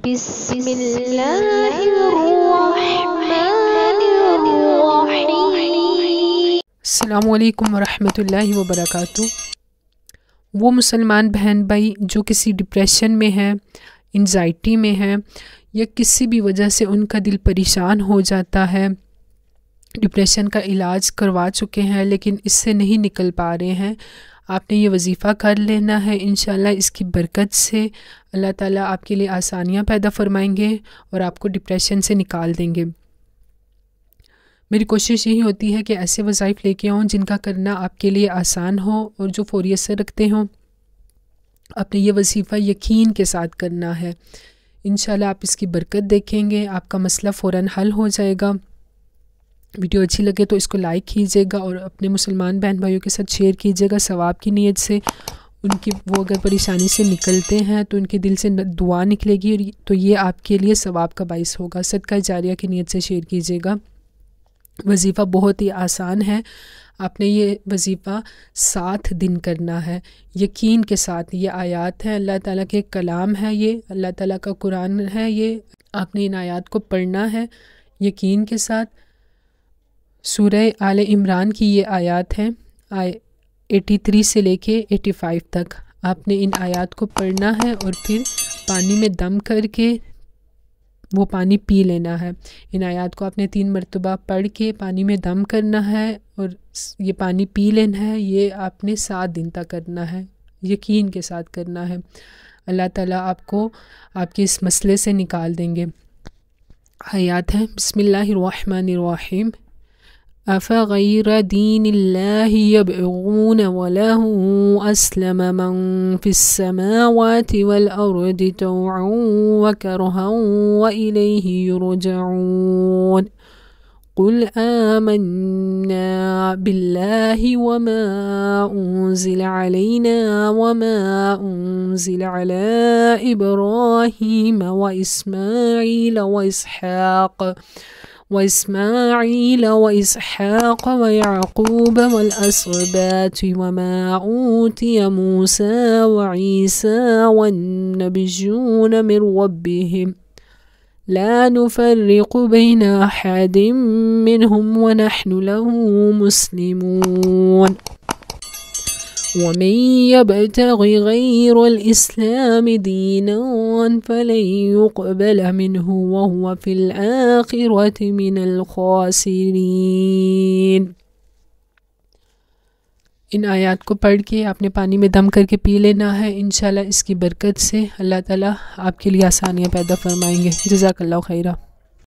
بسم اللہ الرحمن الرحیم۔ السلام علیکم ورحمۃ اللہ وبرکاتہ۔ وہ مسلمان بہن بھائی جو کسی ڈپریشن میں ہیں، انزائٹی میں ہیں، یا کسی بھی وجہ سے ان کا دل پریشان ہو جاتا ہے، ڈپریشن کا علاج کروا چکے ہیں لیکن اس سے نہیں نکل پا رہے ہیں، آپ نے یہ وظیفہ کر لینا ہے۔ انشاءاللہ اس کی برکت سے اللہ تعالیٰ آپ کے لیے آسانیاں پیدا فرمائیں گے اور آپ کو ڈپریشن سے نکال دیں گے۔ میری کوشش یہی ہوتی ہے کہ ایسے وظائف لے کے آؤں جن کا کرنا آپ کے لیے آسان ہو اور جو فوری اثر رکھتے ہوں۔ آپ نے یہ وظیفہ یقین کے ساتھ کرنا ہے، انشاءاللہ آپ اس کی برکت دیکھیں گے، آپ کا مسئلہ فوراً حل ہو جائے گا۔ ویڈیو اچھی لگے تو اس کو لائک کیجیے گا اور اپنے مسلمان بہن بھائیوں کے ساتھ شیئر کیجیے گا ثواب کی نیت سے۔ ان کی وہ اگر پریشانی سے نکلتے ہیں تو ان کے دل سے دعا نکلے گی تو یہ آپ کے لیے ثواب کا باعث ہوگا۔ صدقہ جاریہ کی نیت سے شیئر کیجیے گا۔ وظیفہ بہت ہی آسان ہے، آپ نے یہ وظیفہ 7 دن کرنا ہے یقین کے ساتھ۔ یہ آیات ہیں، اللہ تعالیٰ کے کلام ہے، یہ اللہ تعالیٰ کا قرآن ہے، یہ آپ نے ان آیات کو پڑھنا ہے یقین کے ساتھ۔ سورہ آل عمران کی یہ آیات ہیں 83 سے لے کے 85 تک۔ آپ نے ان آیات کو پڑھنا ہے اور پھر پانی میں دم کر کے وہ پانی پی لینا ہے۔ ان آیات کو آپ نے 3 مرتبہ پڑھ کے پانی میں دم کرنا ہے اور یہ پانی پی لینا ہے۔ یہ آپ نے 7 دن تک کرنا ہے، یقین کے ساتھ کرنا ہے۔ اللہ تعالیٰ آپ کو آپ کے اس مسئلے سے نکال دیں گے۔ آیات ہیں، بسم اللہ الرحمن الرحیم۔ أفغير دين الله يبغون وله أسلم من في السماوات والأرض طوعا وكرها وإليه يرجعون قل آمنا بالله وما أنزل علينا وما أنزل على إبراهيم وإسماعيل وإسحاق ويعقوب والأسباط وما أوتي موسى وعيسى والنبيون من ربهم لا نفرق بين أحد منهم ونحن له مسلمون ومن يبتغ غير الإسلام دينا فلن يقبل منه وهو في الآخرة من الخاسرين۔ ان آیات کو پڑھ کے آپ نے پانی میں دم کر کے پی لینا ہے، انشاءاللہ اس کی برکت سے اللہ تعالیٰ آپ کے لیے آسانیاں پیدا فرمائیں گے۔ جزاک اللہ خیرہ۔